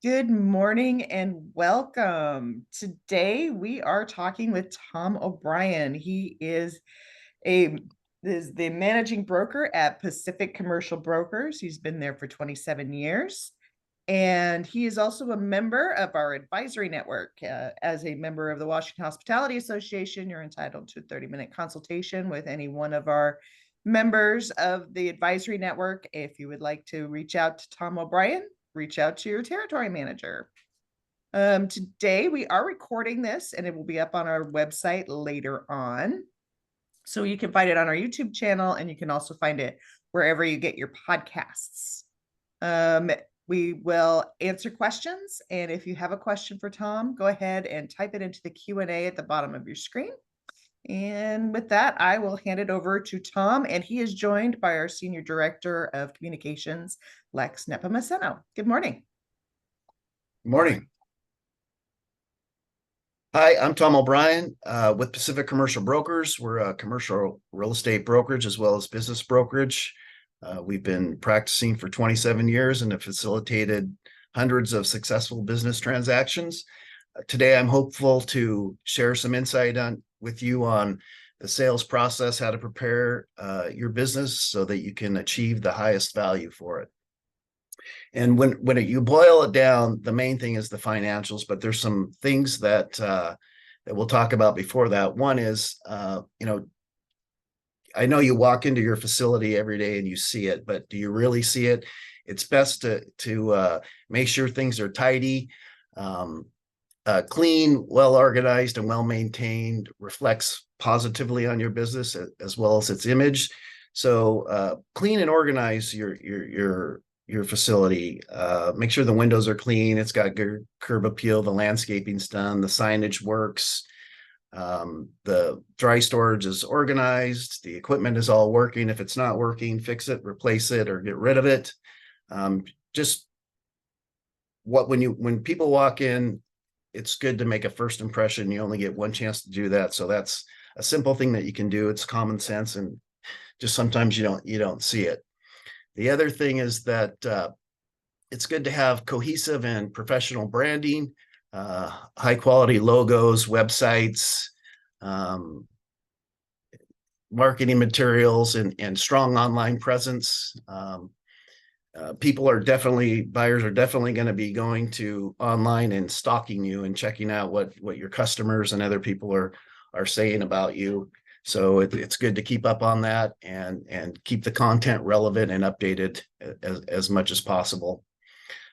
Good morning and welcome. Today we are talking with Tom O'Brien. He a is the managing broker at Pacific Commercial Brokers. He's been there for 27 years. And he is also a member of our advisory network. As a member of the Washington Hospitality Association, you're entitled to a 30-minute consultation with any one of our members of the advisory network. If you would like to reach out to Tom O'Brien, reach out to your territory manager. Today, we are recording this and it will be up on our website later on. So you can find it on our YouTube channel and you can also find it wherever you get your podcasts. Um, we will answer questions. And if you have a question for Tom, go ahead and type it into the Q&A at the bottom of your screen. And with that, I will hand it over to Tom, and he is joined by our Senior Director of Communications, Lex Nepomuceno. Good morning. Morning. Hi, I'm Tom O'Brien with Pacific Commercial Brokers. We're a commercial real estate brokerage as well as business brokerage. We've been practicing for 27 years and have facilitated hundreds of successful business transactions. Today, I'm hopeful to share some insight with you on the sales process, how to prepare your business so that you can achieve the highest value for it. And when you boil it down, the main thing is the financials, but there's some things that we'll talk about before that. One is, I know you walk into your facility every day and you see it, but do you really see it? It's best to make sure things are tidy, clean, well organized, and well maintained. Reflects positively on your business as well as its image. So clean and organize your facility. Make sure the windows are clean. It's got good curb appeal. The landscaping's done. The signage works. The dry storage is organized. The equipment is all working. If it's not working, fix it, replace it, or get rid of it. Just when people walk in, it's good to make a first impression. You only get one chance to do that. So that's a simple thing that you can do. It's common sense, and just sometimes you don't see it. The other thing is that it's good to have cohesive and professional branding, high quality logos, websites, marketing materials, and strong online presence. Buyers are definitely going to be going to online and stalking you and checking out what your customers and other people are saying about you. So it's good to keep up on that and keep the content relevant and updated as much as possible.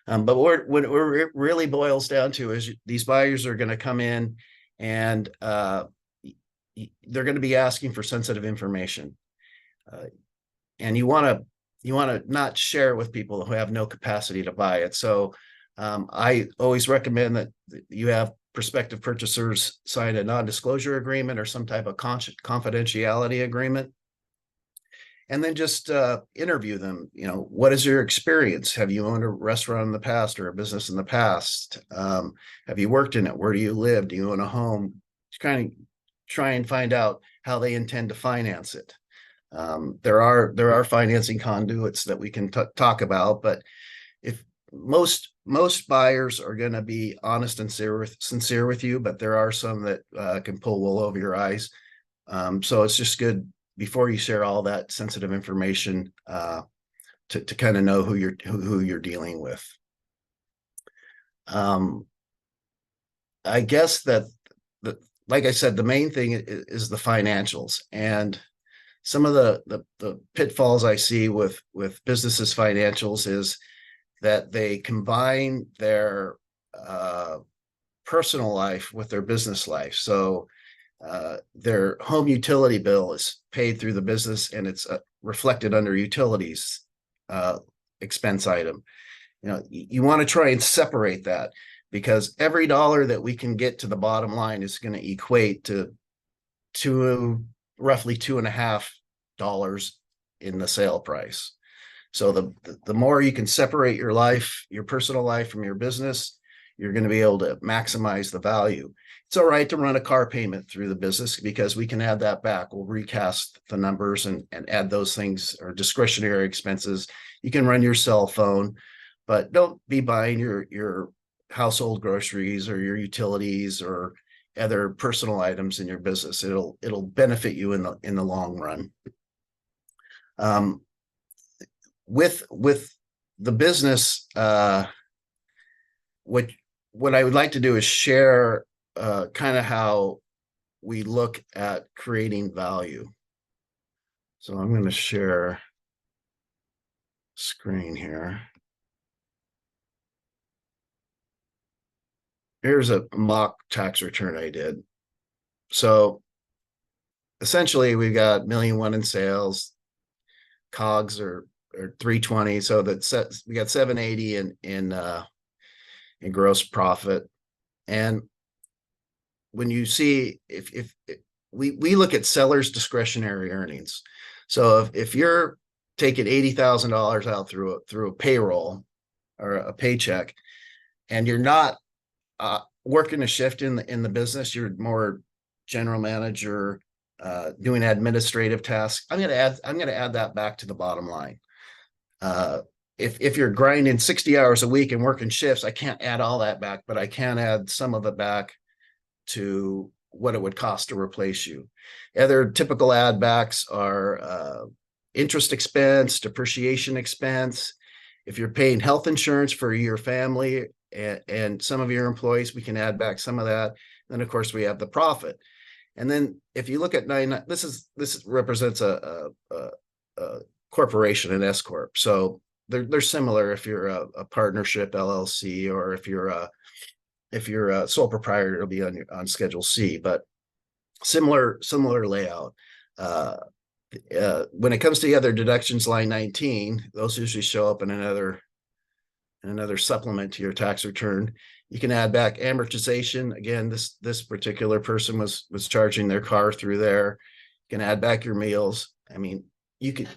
But what it really boils down to is these buyers are going to come in and they're going to be asking for sensitive information. And you want to not share it with people who have no capacity to buy it. So I always recommend that you have prospective purchasers sign a non-disclosure agreement or some type of confidentiality agreement. And then just interview them. What is your experience? Have you owned a restaurant in the past or a business in the past? Have you worked in it? Where do you live? Do you own a home? Just kind of try and find out how they intend to finance it. There are financing conduits that we can talk about, but if most buyers are going to be honest and sincere with you, but there are some that can pull wool over your eyes. So it's just good before you share all that sensitive information to kind of know who you're dealing with. I guess that like I said, the main thing is the financials, and some of the pitfalls I see with businesses' financials is that they combine their personal life with their business life. So their home utility bill is paid through the business and it's reflected under utilities expense item. You want to try and separate that, because every dollar that we can get to the bottom line is going to equate to roughly $2.50 in the sale price. So the more you can separate your life, your personal life, from your business, you're going to be able to maximize the value. It's all right to run a car payment through the business because we can add that back. We'll recast the numbers and add those things, or discretionary expenses. You can run your cell phone. but don't be buying your household groceries or your utilities or other personal items in your business. It'll benefit you in the long run. Um, with the business, what what I would like to do is share kind of how we look at creating value. So I'm going to share screen here. Here's a mock tax return I did. So essentially, we've got million one in sales, COGS are 320, so we got 780 in gross profit. And when you see if we look at sellers discretionary earnings. So if you're taking $80,000 out through a payroll or a paycheck, and you're not working a shift in the business, you're more general manager, doing administrative tasks. I'm going to add that back to the bottom line. If you're grinding 60 hours a week and working shifts, I can't add all that back, but I can add some of it back to what it would cost to replace you. Other typical add backs are interest expense, depreciation expense. If you're paying health insurance for your family and some of your employees, we can add back some of that. Then of course we have the profit. And then if you look at this represents a corporation, an S corp. So they're similar if you're a partnership LLC, or if you're a sole proprietor, it'll be on Schedule C. But similar layout. When it comes to the other deductions, line 19, those usually show up in another supplement to your tax return. You can add back amortization. Again, this particular person was charging their car through there. You can add back your meals. I mean, you could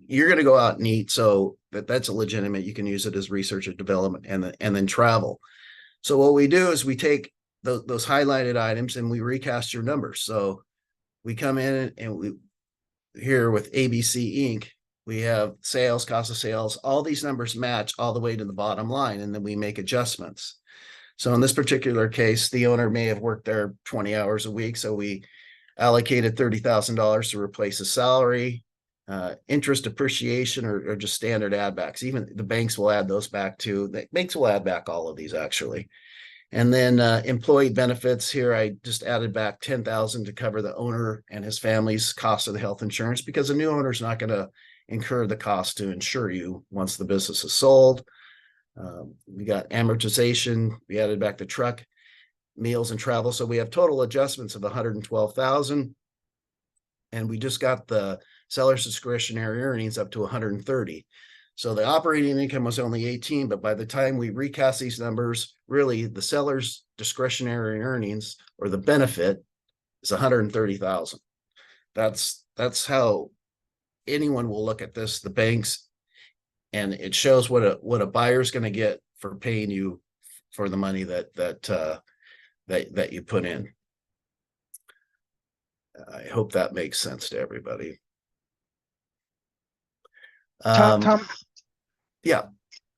you're going to go out and eat, so that's a legitimate. You can use it as research and development, and then travel. So what we do is we take those highlighted items and we recast your numbers. So we come in and we here with ABC Inc. We have sales, cost of sales, all these numbers match all the way to the bottom line, and then we make adjustments. So in this particular case, the owner may have worked there 20 hours a week. So we allocated $30,000 to replace his salary, interest, depreciation, or just standard add backs. Even the banks will add those back too. The banks will add back all of these actually. And then employee benefits here, I just added back 10,000 to cover the owner and his family's cost of the health insurance, because the new owner is not going to incur the cost to insure you once the business is sold. We got amortization. We added back the truck, meals, and travel. So we have total adjustments of 112,000. And we just got the seller's discretionary earnings up to 130. So the operating income was only 18, but by the time we recast these numbers, really the seller's discretionary earnings, or the benefit, is 130,000. That's how anyone will look at this, the banks, and it shows what a buyer's going to get for paying you for the money that you put in. I hope that makes sense to everybody. Tom, Yeah.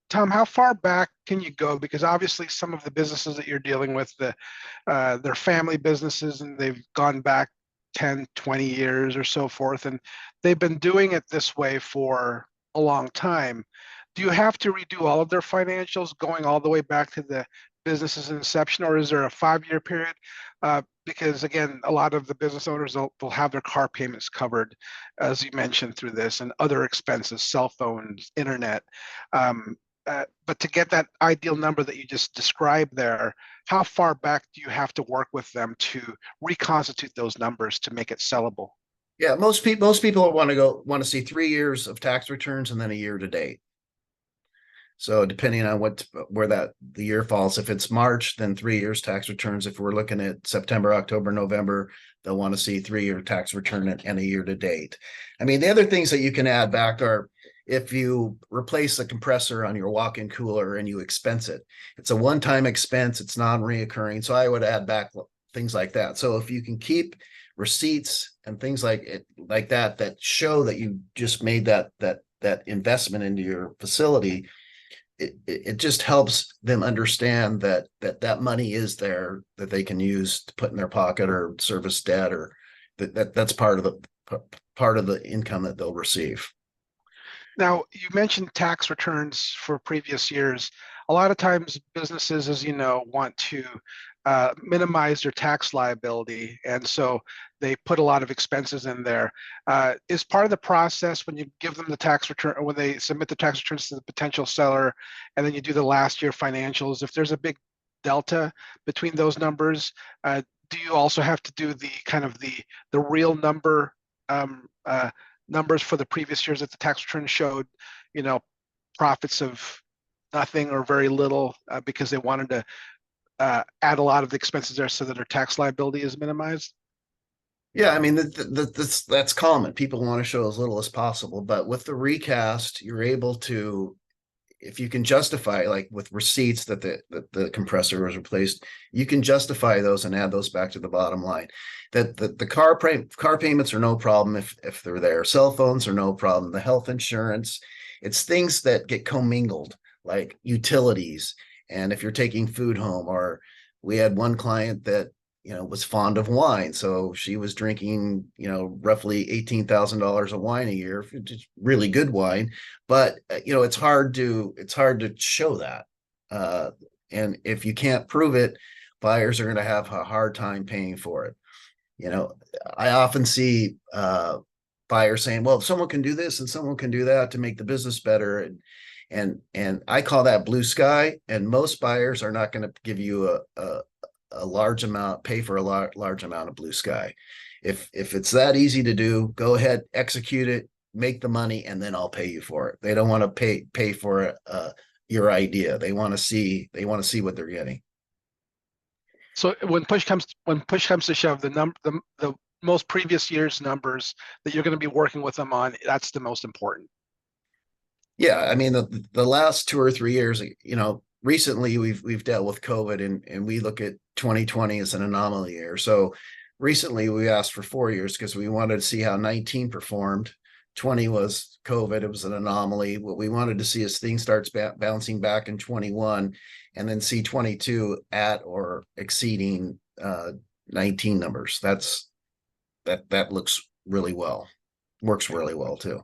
Tom, how far back can you go? Because obviously some of the businesses that you're dealing with, they're family businesses, and they've gone back 10, 20 years or so forth, and they've been doing it this way for a long time. Do you have to redo all of their financials going all the way back to the business's inception, or is there a 5-year period? Because again, a lot of the business owners, they'll have their car payments covered, as you mentioned, through this, and other expenses, cell phones, internet. But to get that ideal number that you just described there, how far back do you have to work with them to reconstitute those numbers to make it sellable? Yeah, most people want to see 3 years of tax returns and then a year to date. So depending on where the year falls, if it's March, then 3 years tax returns. If we're looking at September, October, November, they'll want to see 3-year tax return and a year to date. I mean, the other things that you can add back are, if you replace the compressor on your walk-in cooler and you expense it, it's a one-time expense, it's non-reoccurring. So I would add back things like that. So if you can keep receipts and things like that show that you just made that that investment into your facility, it just helps them understand that money is there that they can use to put in their pocket or service debt, or that's part of the income that they'll receive. Now, you mentioned tax returns for previous years. A lot of times businesses, as you know, want to minimize their tax liability. And so they put a lot of expenses in there. Is part of the process when you give them the tax return, or when they submit the tax returns to the potential seller, and then you do the last year financials, if there's a big delta between those numbers, do you also have to do the kind of the real number numbers for the previous years that the tax return showed, you know, profits of nothing or very little, because they wanted to add a lot of the expenses there so that their tax liability is minimized? Yeah, I mean that's common. People want to show as little as possible, but with the recast, you're able to, if you can justify, like with receipts that the compressor was replaced, you can justify those and add those back to the bottom line. That the car payments are no problem if they're there. Cell phones are no problem. The health insurance, it's things that get commingled, like utilities, and if you're taking food home. Or we had one client that was fond of wine, so she was drinking roughly $18,000 of wine a year, really good wine. But it's hard to show that, and if you can't prove it, buyers are going to have a hard time paying for it. I often see buyers saying, well, someone can do this and someone can do that to make the business better, and I call that blue sky. And most buyers are not going to give you a large amount, pay for a large amount of blue sky. If it's that easy to do, go ahead, execute it, make the money, and then I'll pay you for it. They don't want to pay for your idea. They want to see what they're getting. So when push comes to shove, the most previous year's numbers that you're going to be working with them on, that's the most important. Yeah, I mean the last 2 or 3 years, recently we've dealt with COVID, and we look at 2020 as an anomaly year. So recently we asked for 4 years because we wanted to see how 19 performed. 20 was COVID, it was an anomaly. What we wanted to see is things starts bouncing back in 21, and then see 22 at or exceeding 19 numbers. That looks really well, works really well too.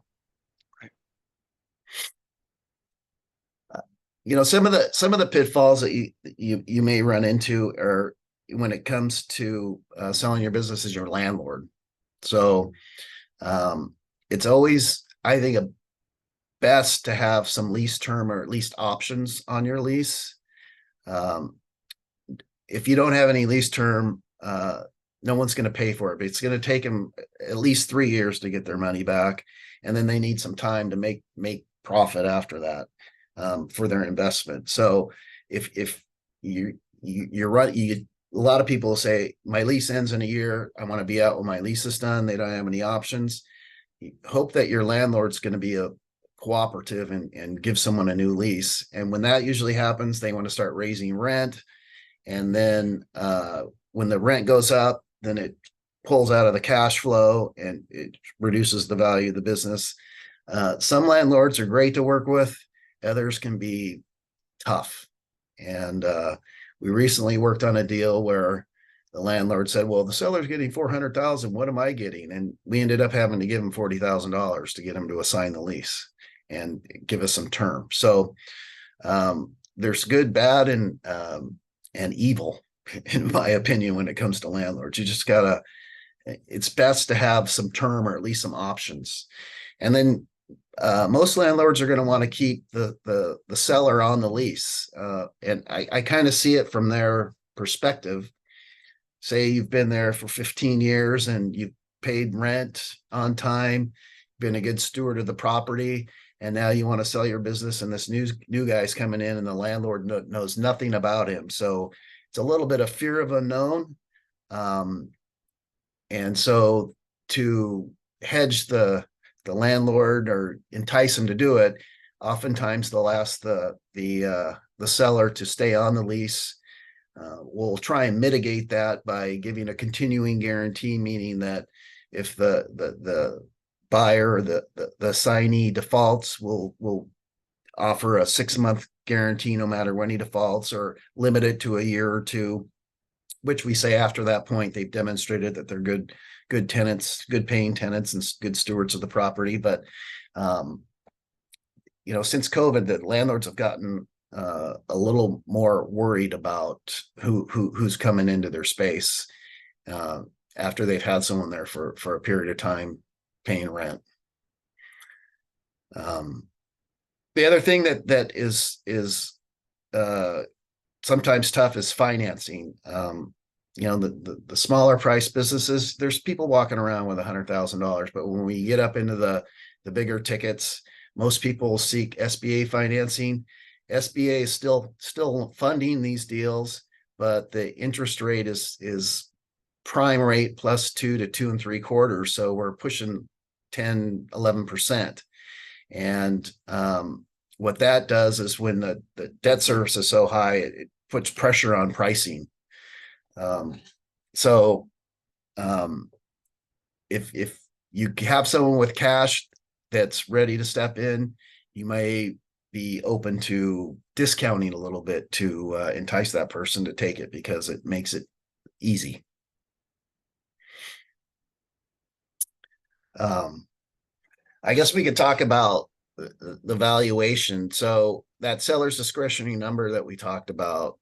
Some of the pitfalls that you may run into are when it comes to selling your business as your landlord. So it's always, I think, best to have some lease term or at least options on your lease. If you don't have any lease term, no one's going to pay for it, but it's going to take them at least 3 years to get their money back, and then they need some time to make profit after that. For their investment. So if you're right, a lot of people say my lease ends in a year, I want to be out when my lease is done. They don't have any options. You hope that your landlord's going to be a cooperative and give someone a new lease. And when that usually happens, they want to start raising rent. And then when the rent goes up, then it pulls out of the cash flow and it reduces the value of the business. Some landlords are great to work with. Others can be tough. And we recently worked on a deal where the landlord said, well, the seller's getting 400,000. What am I getting? And we ended up having to give him $40,000 to get him to assign the lease and give us some term. So there's good, bad, and evil, in my opinion, when it comes to landlords. You just it's best to have some term or at least some options. And then most landlords are going to want to keep the seller on the lease. And I kind of see it from their perspective. Say you've been there for 15 years and you've paid rent on time, been a good steward of the property, and now you want to sell your business, and this new guy's coming in and the landlord knows nothing about him. So it's a little bit of fear of unknown. And so to hedge the landlord or entice them to do it, oftentimes they'll ask the seller to stay on the lease. We'll try and mitigate that by giving a continuing guarantee, meaning that if the buyer, the assignee defaults, will offer a 6-month guarantee no matter when he defaults, or limit it to a year or two, which we say after that point they've demonstrated that they're good tenants, good paying tenants, and good stewards of the property. But since COVID, the landlords have gotten a little more worried about who's coming into their space after they've had someone there for a period of time paying rent. The other thing that is sometimes tough is financing. The smaller price businesses, there's people walking around with $100,000, but when we get up into the bigger tickets, most people seek SBA financing. SBA is still funding these deals, but the interest rate is prime rate plus 2 to 2.75. So we're pushing 10-11%. And what that does is when the debt service is so high, it puts pressure on pricing. If you have someone with cash that's ready to step in, you may be open to discounting a little bit to entice that person to take it, because it makes it easy. I guess we could talk about the valuation. So that seller's discretionary number that we talked about,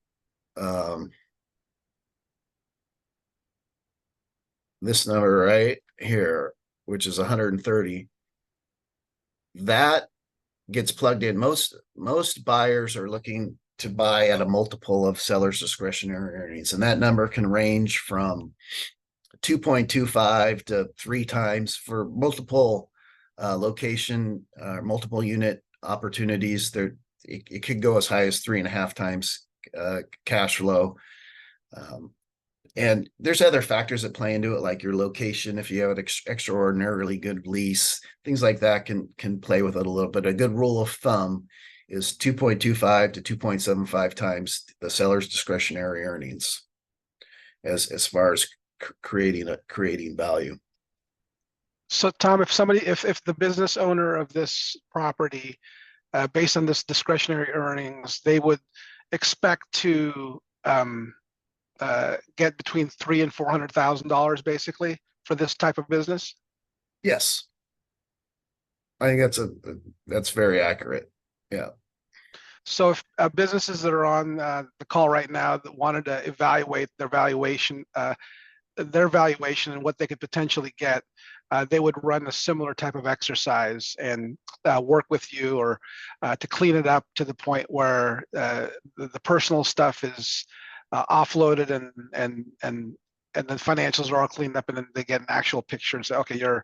this number right here, which is 130, that gets plugged in. Most buyers are looking to buy at a multiple of seller's discretionary earnings, and that number can range from 2.25 to 3 times for multiple location, multiple unit opportunities. There, it could go as high as 3.5 times cash flow. And there's other factors that play into it, like your location. If you have an extraordinarily good lease, things like that can play with it a little bit. A good rule of thumb is 2.25 to 2.75 times the seller's discretionary earnings as far as creating value. So Tom, if the business owner of this property, based on this discretionary earnings, they would expect to get between $300,000 and $400,000 basically for this type of business? Yes, I think that's very accurate. Yeah. So if businesses that are on the call right now that wanted to evaluate their valuation and what they could potentially get, they would run a similar type of exercise and work with you, or to clean it up to the point where the personal stuff is offloaded and the financials are all cleaned up, and then they get an actual picture and say, okay, your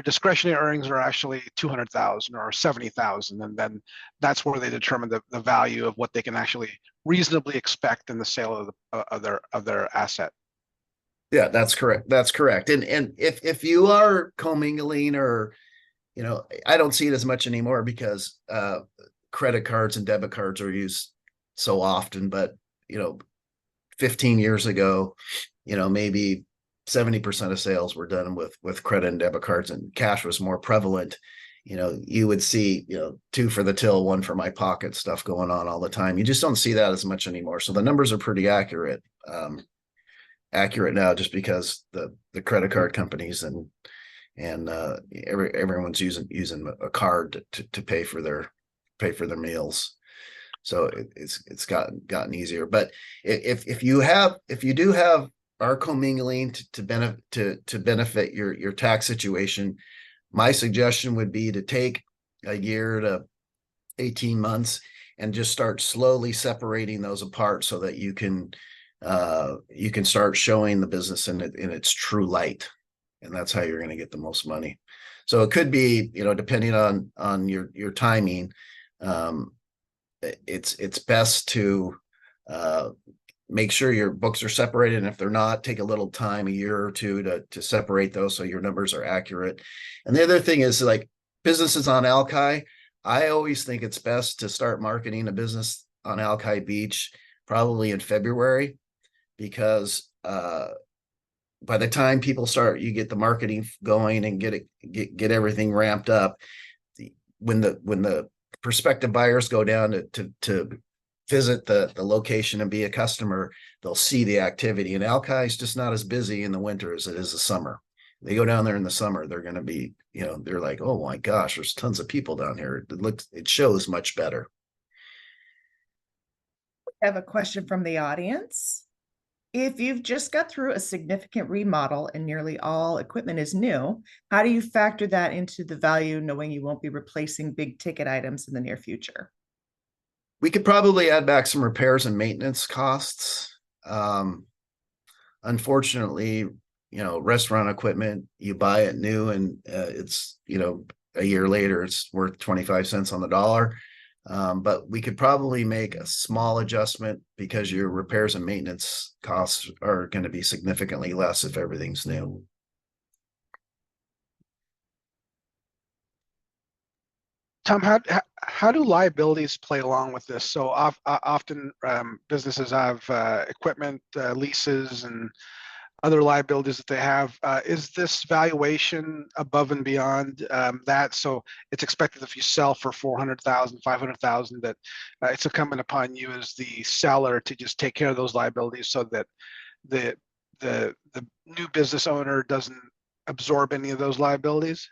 discretionary earnings are actually 200,000 or 70,000, and then that's where they determine the value of what they can actually reasonably expect in the sale of their asset. Yeah, that's correct. That's correct. And if you are commingling, or I don't see it as much anymore because credit cards and debit cards are used so often. But 15 years ago, maybe 70% of sales were done with credit and debit cards, and cash was more prevalent. You would see 2 for the till, 1 for my pocket stuff going on all the time. You just don't see that as much anymore. So the numbers are pretty accurate now, just because the credit card companies and everyone's using a card to pay for their meals. So it's gotten easier. But if you do have are commingling to benefit your tax situation, my suggestion would be to take a year to 18 months and just start slowly separating those apart, so that you can start showing the business in its true light, and that's how you're going to get the most money. So it could be, depending on your timing, it's best to make sure your books are separated, and if they're not, take a little time, a year or two, to separate those so your numbers are accurate. And the other thing is, like, businesses on Alki, I always think it's best to start marketing a business on Alki Beach probably in February, because by the time people start, you get the marketing going and get everything ramped up. When the prospective buyers go down to visit the location and be a customer, they'll see the activity. And Alki is just not as busy in the winter as it is the summer. They go down there in the summer, they're going to be, they're like, oh my gosh, there's tons of people down here. It shows much better. I have a question from the audience. If you've just got through a significant remodel and nearly all equipment is new, how do you factor that into the value, knowing you won't be replacing big ticket items in the near future? We could probably add back some repairs and maintenance costs. Unfortunately, restaurant equipment, you buy it new and it's, a year later, it's worth 25 cents on the dollar. But we could probably make a small adjustment because your repairs and maintenance costs are going to be significantly less if everything's new. Tom, how do liabilities play along with this? So often businesses have equipment, leases, and other liabilities that they have. Is this valuation above and beyond that? So it's expected if you sell for 400,000, 500,000, that it's incumbent upon you as the seller to just take care of those liabilities so that the the new business owner doesn't absorb any of those liabilities?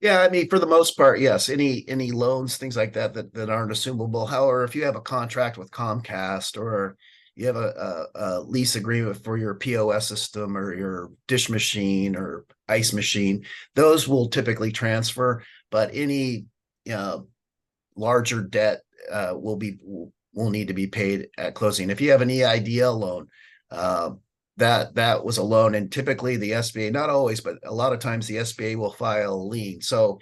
Yeah, I mean, for the most part, yes. Any loans, things like that aren't assumable. However, if you have a contract with Comcast or you have a lease agreement for your POS system or your dish machine or ice machine, those will typically transfer. But any larger debt will need to be paid at closing. If you have an EIDL loan, that was a loan, and typically the SBA, not always, but a lot of times the SBA will file a lien. So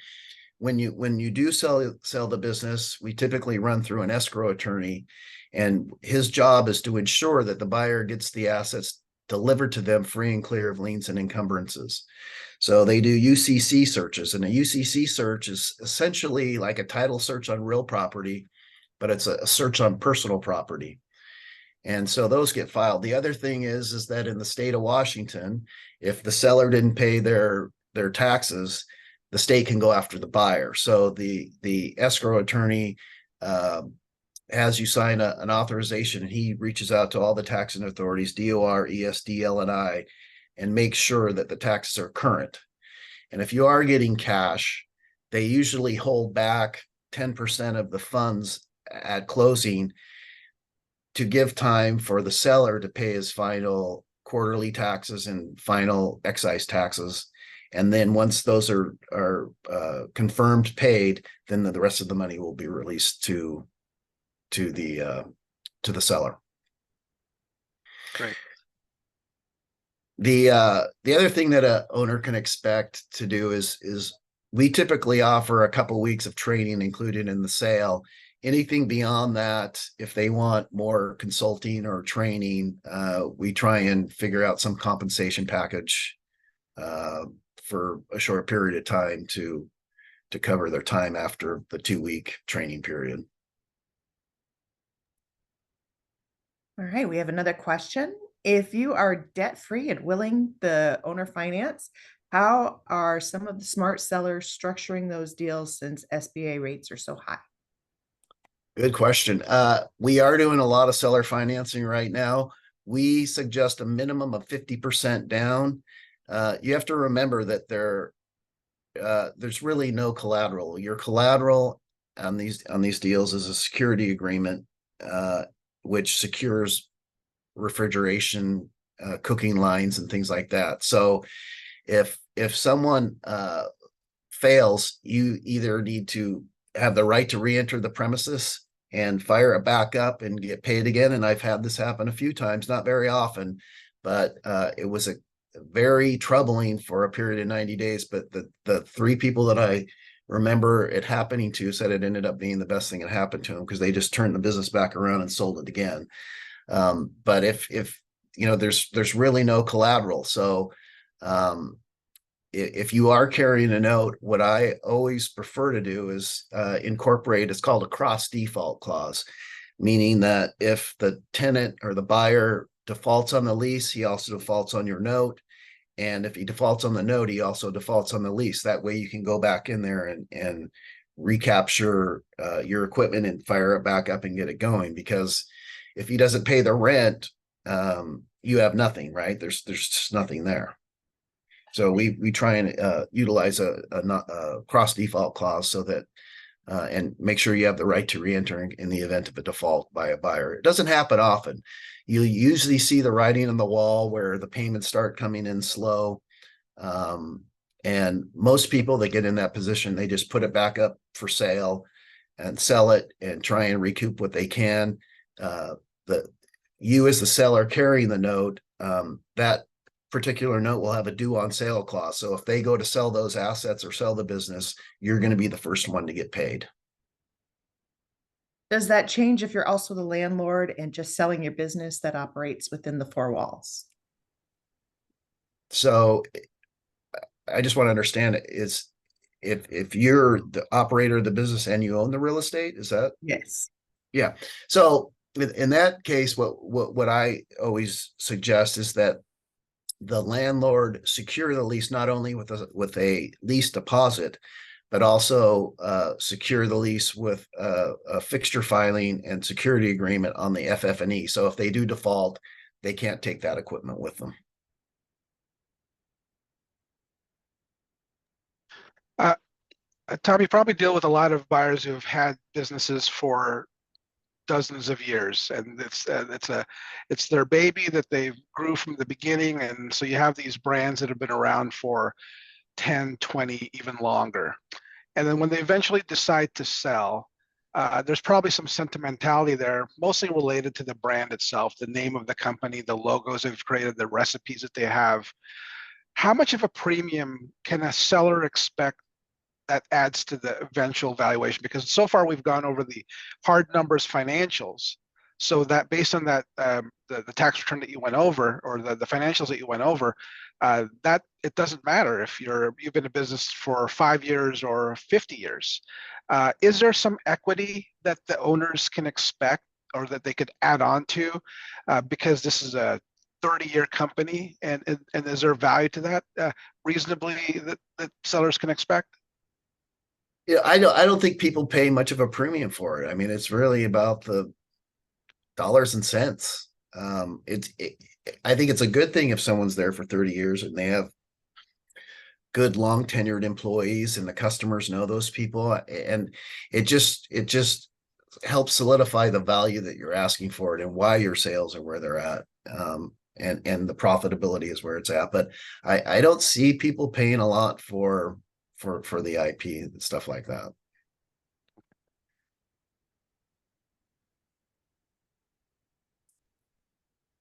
when you do sell the business, we typically run through an escrow attorney, and his job is to ensure that the buyer gets the assets delivered to them free and clear of liens and encumbrances. So they do UCC searches, and a UCC search is essentially like a title search on real property, but it's a search on personal property. And so those get filed. The other thing is that in the state of Washington, if the seller didn't pay their taxes, the state can go after the buyer. So the escrow attorney has you sign an authorization, and he reaches out to all the taxing authorities, DOR, ESD, LNI, and makes sure that the taxes are current. And if you are getting cash, they usually hold back 10% of the funds at closing to give time for the seller to pay his final quarterly taxes and final excise taxes. And then once those are confirmed paid, then the rest of the money will be released to the seller. Great. The other thing that a owner can expect to do is we typically offer a couple of weeks of training included in the sale. Anything beyond that, if they want more consulting or training, we try and figure out some compensation package for a short period of time to cover their time after the 2-week training period. All right, we have another question. If you are debt-free and willing the owner finance, how are some of the smart sellers structuring those deals since SBA rates are so high? Good question. We are doing a lot of seller financing right now. We suggest a minimum of 50% down. You have to remember that there's really no collateral. Your collateral on these deals is a security agreement, which secures refrigeration, cooking lines, and things like that. So if someone fails, you either need to have the right to re-enter the premises and fire it back up and get paid again. And I've had this happen a few times, not very often, but it was a very troubling for a period of 90 days. But the 3 people that I remember it happening to said it ended up being the best thing that happened to them, because they just turned the business back around and sold it again. But if there's really no collateral. So if you are carrying a note, what I always prefer to do is incorporate, it's called a cross default clause, meaning that if the tenant or the buyer defaults on the lease, he also defaults on your note. And if he defaults on the note, he also defaults on the lease. That way you can go back in there and recapture your equipment and fire it back up and get it going. Because if he doesn't pay the rent, you have nothing, right? There's just nothing there. So we try and utilize a cross default clause so that and make sure you have the right to reenter in the event of a default by a buyer. It doesn't happen often. You usually see the writing on the wall where the payments start coming in slow. And most people that get in that position, they just put it back up for sale and sell it and try and recoup what they can. The you as the seller carrying the note, that particular note will have a due on sale clause. So if they go to sell those assets or sell the business, you're going to be the first one to get paid. Does that change if you're also the landlord and just selling your business that operates within the four walls? So I just want to understand is if you're the operator of the business and you own the real estate, is that? Yes. Yeah. So in that case, what I always suggest is that the landlord secure the lease not only with a lease deposit, but also secure the lease with a fixture filing and security agreement on the FF&E. So if they do default, they can't take that equipment with them. Tom, you probably deal with a lot of buyers who have had businesses for dozens of years, and it's their baby that they grew from the beginning, and so you have these brands that have been around for 10, 20, even longer. And then when they eventually decide to sell, there's probably some sentimentality there, mostly related to the brand itself, the name of the company, the logos they've created, the recipes that they have. How much of a premium can a seller expect that adds to the eventual valuation? Because so far we've gone over the hard numbers financials, so that based on that the tax return that you went over, or the financials that you went over, that it doesn't matter if you've been in business for 5 years or 50 years. Is there some equity that the owners can expect or that they could add on to, because this is a 30-year company, and is there value to that reasonably that sellers can expect? Yeah, I don't think people pay much of a premium for it. I mean, it's really about the dollars and cents. I think it's a good thing if someone's there for 30 years and they have good long tenured employees and the customers know those people, and it just helps solidify the value that you're asking for it and why your sales are where they're at. And the profitability is where it's at. But I don't see people paying a lot for the IP and stuff like that.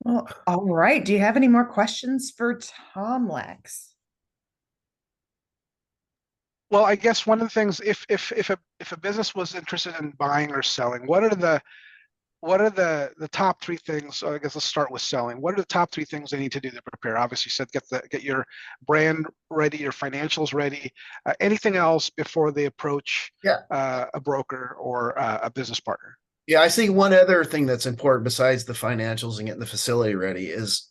Well, all right. Do you have any more questions for Tom, Lex? Well, I guess one of the things, if a business was interested in buying or selling, what are the top three things? So I guess let's start with selling. What are the top three things they need to do to prepare? Obviously, you said get your brand ready, your financials ready. Anything else before they approach Yeah. a broker or a business partner? Yeah, I think one other thing that's important besides the financials and getting the facility ready is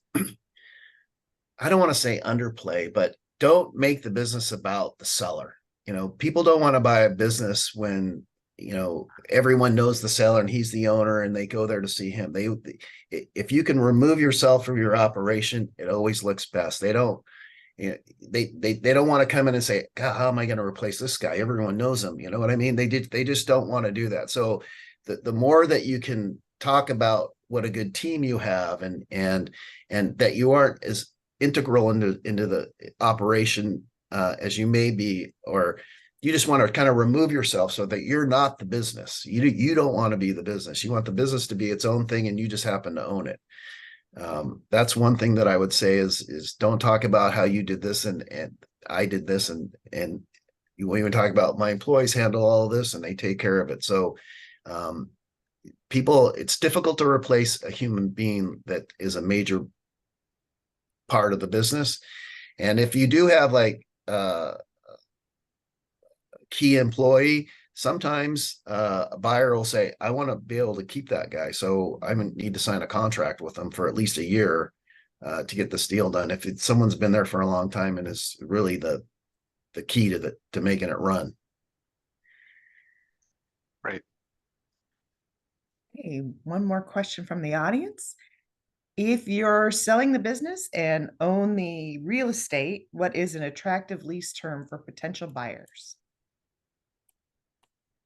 I don't want to say underplay, but don't make the business about the seller. People don't want to buy a business when everyone knows the seller and he's the owner and they go there to see him. If you can remove yourself from your operation, it always looks best. They don't they don't want to come in and say, God, how am I going to replace this guy? Everyone knows him. You know what I mean? They just don't want to do that. So the more that you can talk about what a good team you have and that you aren't as integral into the operation as you may be, or you just want to kind of remove yourself so that you're not the business. You don't want to be the business. You want the business to be its own thing, and you just happen to own it. That's one thing that I would say is don't talk about how you did this and I did this and you won't even talk about my employees handle all of this and they take care of it. So it's difficult to replace a human being that is a major part of the business. And if you do have like a key employee, sometimes a buyer will say, I want to be able to keep that guy. So I need to sign a contract with them for at least a year to get this deal done. If it's someone's been there for a long time and is really the key to making it run. Right. Okay, one more question from the audience. If you're selling the business and own the real estate, what is an attractive lease term for potential buyers?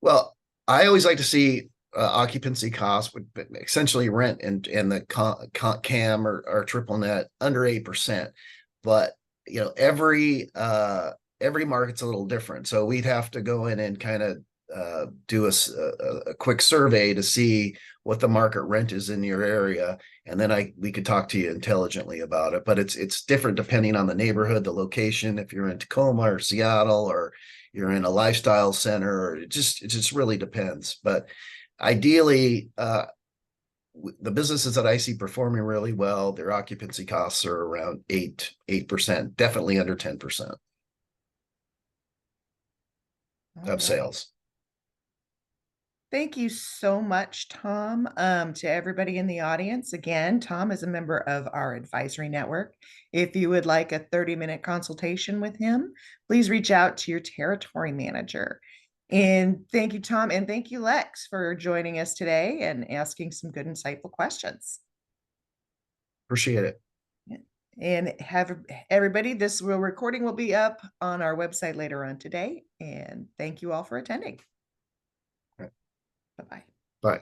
Well, I always like to see occupancy costs, would essentially rent and the CAM or triple net under 8%. But every market's a little different. So we'd have to go in and kind of do a quick survey to see what the market rent is in your area, and then we could talk to you intelligently about it. But it's different depending on the neighborhood, the location. If you're in Tacoma or Seattle, or you're in a lifestyle center, or it just really depends. But ideally, the businesses that I see performing really well, their occupancy costs are around 8%, definitely under 10% All of right. sales. Thank you so much, Tom. To everybody in the audience, again, Tom is a member of our advisory network. If you would like a 30-minute consultation with him, please reach out to your territory manager. And thank you, Tom, and thank you, Lex, for joining us today and asking some good, insightful questions. Appreciate it. And have everybody, this recording will be up on our website later on today. And thank you all for attending. Right. Bye-bye. Bye.